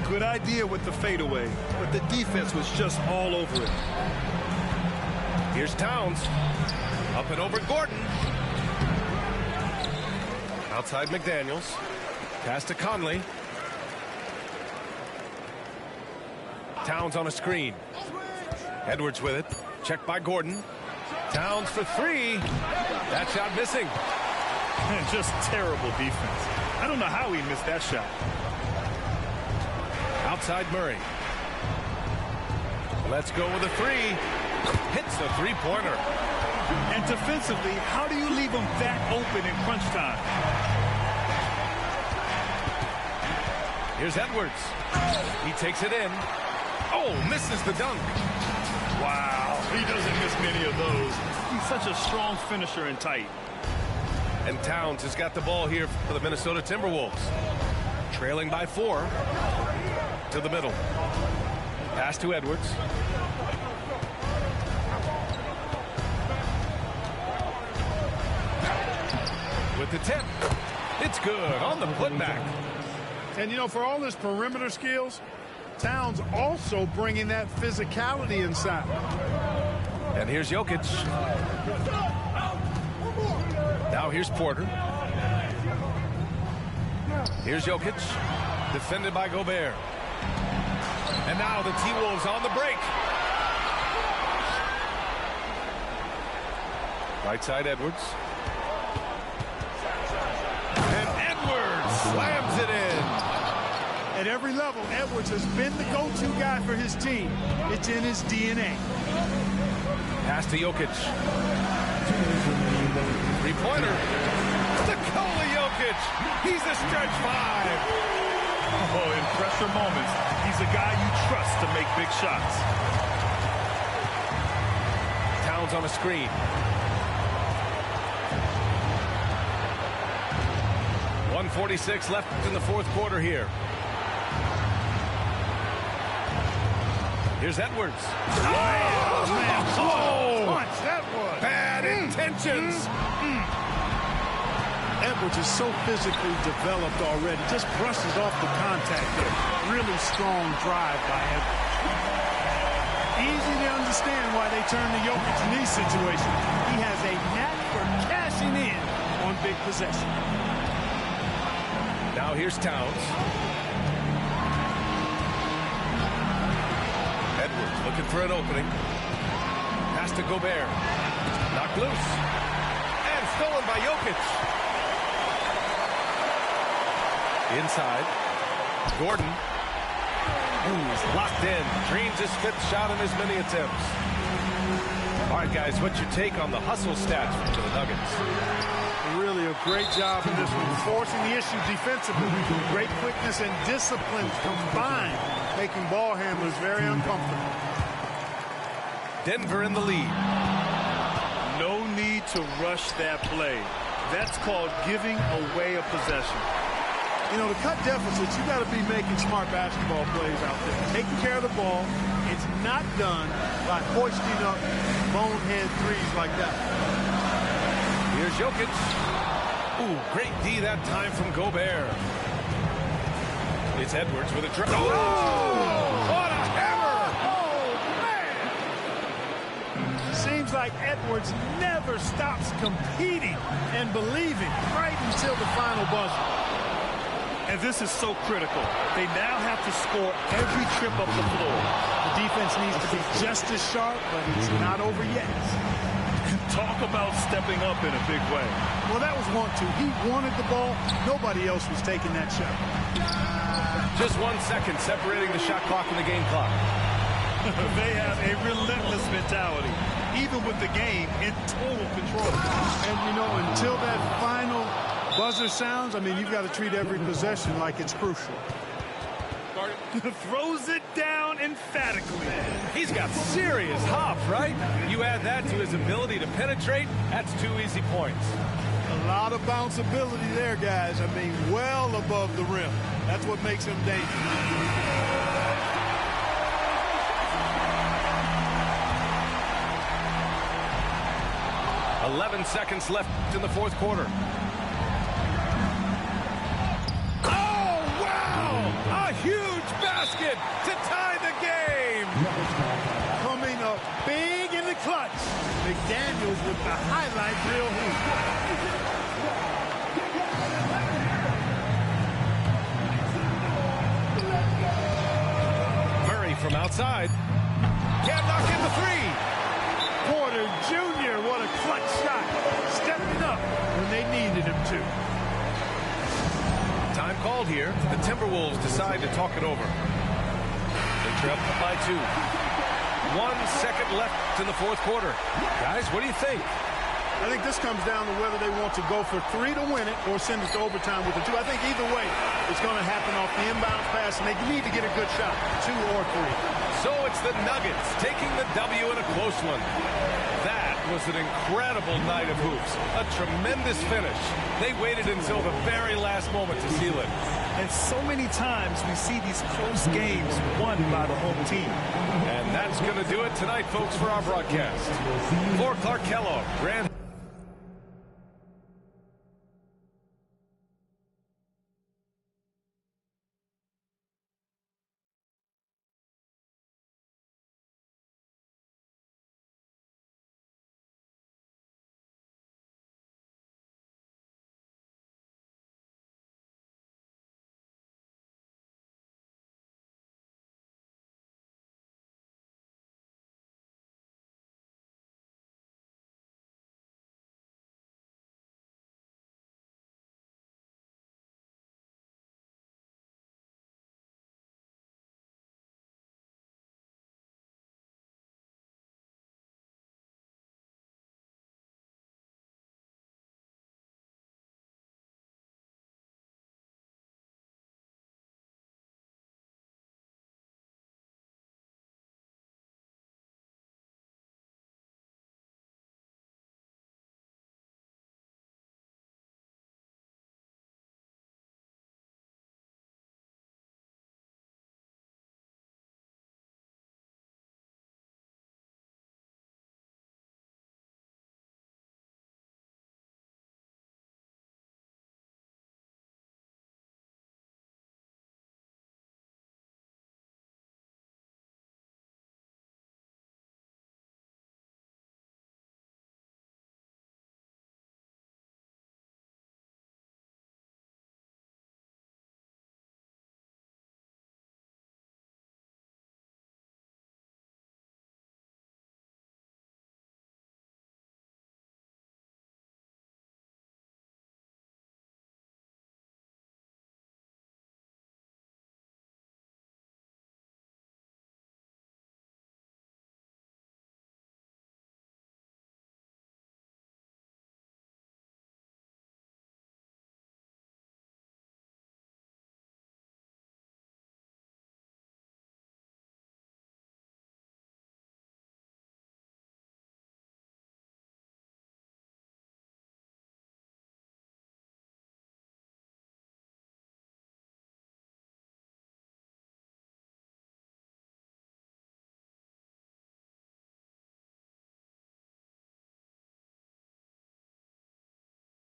Good idea with the fadeaway, but the defense was just all over it. Here's Towns. Up and over Gordon. Outside McDaniels. Pass to Conley. Towns on a screen. Edwards with it. Checked by Gordon. Towns for 3. That shot missing. Just terrible defense. I don't know how he missed that shot. Outside Murray. Let's go with a 3. Hits the 3-pointer. And defensively, how do you leave them that open in crunch time? Here's Edwards. He takes it in. Oh, misses the dunk. Wow, he doesn't miss many of those. He's such a strong finisher and tight. And Towns has got the ball here for the Minnesota Timberwolves. Trailing by 4. To the middle. Pass to Edwards. With the tip. It's good on the putback. And, you know, for all his perimeter skills, Towns also bringing that physicality inside. And here's Jokic. Now here's Porter. Here's Jokic. Defended by Gobert. And now the T-Wolves on the break. Right side Edwards. And Edwards slams it in. At every level, Edwards has been the go-to guy for his team. It's in his DNA. Pass to Jokic. Three-pointer. Nikola Jokic. He's a stretch 5. Oh, in pressure moments, he's a guy you trust to make big shots. Towns on a screen. 1:46 left in the fourth quarter here. Here's Edwards. Oh, man. Oh, punch that was. Bad intentions. Edwards is so physically developed already. Just brushes off the contact there. Really strong drive by Edwards. Easy to understand why they turn to Jokic in these situations. He has a knack for cashing in on big possession. Now here's Towns. Edwards looking for an opening. Pass to Gobert. Knocked loose. And stolen by Jokic. Inside. Gordon. Who's locked in. Dreams his 5th shot in as many attempts. All right, guys, what's your take on the hustle stats for the Nuggets? Really a great job in this one, forcing the issue defensively. Great quickness and discipline combined, making ball handlers very uncomfortable. Denver in the lead. No need to rush that play. That's called giving away a possession. You know, to cut deficits, you got to be making smart basketball plays out there. Taking care of the ball. It's not done by hoisting up bonehead threes like that. Here's Jokic. Ooh, great D that time from Gobert. It's Edwards with a dribble. Oh! What a hammer! Oh, man! Seems like Edwards never stops competing and believing right until the final buzzer. And this is so critical. They now have to score every trip up the floor. The defense needs to be just as sharp, but it's not over yet. Talk about stepping up in a big way. Well, that was want to. He wanted the ball. Nobody else was taking that shot. Just 1 second separating the shot clock and the game clock. They have a relentless mentality, even with the game in total control. And, you know, until that final buzzer sounds, I mean, you've got to treat every possession like it's crucial. Throws it down emphatically. He's got serious hop, right? You add that to his ability to penetrate, that's 2 easy points. A lot of bounce ability there, guys. I mean, well above the rim. That's what makes him dangerous. .11 seconds left in the fourth quarter. A huge basket to tie the game. Coming up big in the clutch. McDaniels with the highlight reel hoop. Murray from outside. Can't knock in the 3. Porter Jr., what a clutch shot. Stepping up when they needed him to. Time called here. The Timberwolves decide to talk it over. They trail by 2. 1 second left in the fourth quarter. Guys, what do you think? I think this comes down to whether they want to go for 3 to win it or send it to overtime with the 2. I think either way, it's going to happen off the inbound pass, and they need to get a good shot, 2 or 3. So it's the Nuggets taking the W in a close one. That was an incredible night of hoops. A tremendous finish. They waited until the very last moment to seal it. And so many times we see these close games won by the home team. And that's going to do it tonight, folks, for our broadcast. For Clark Kellogg, Grant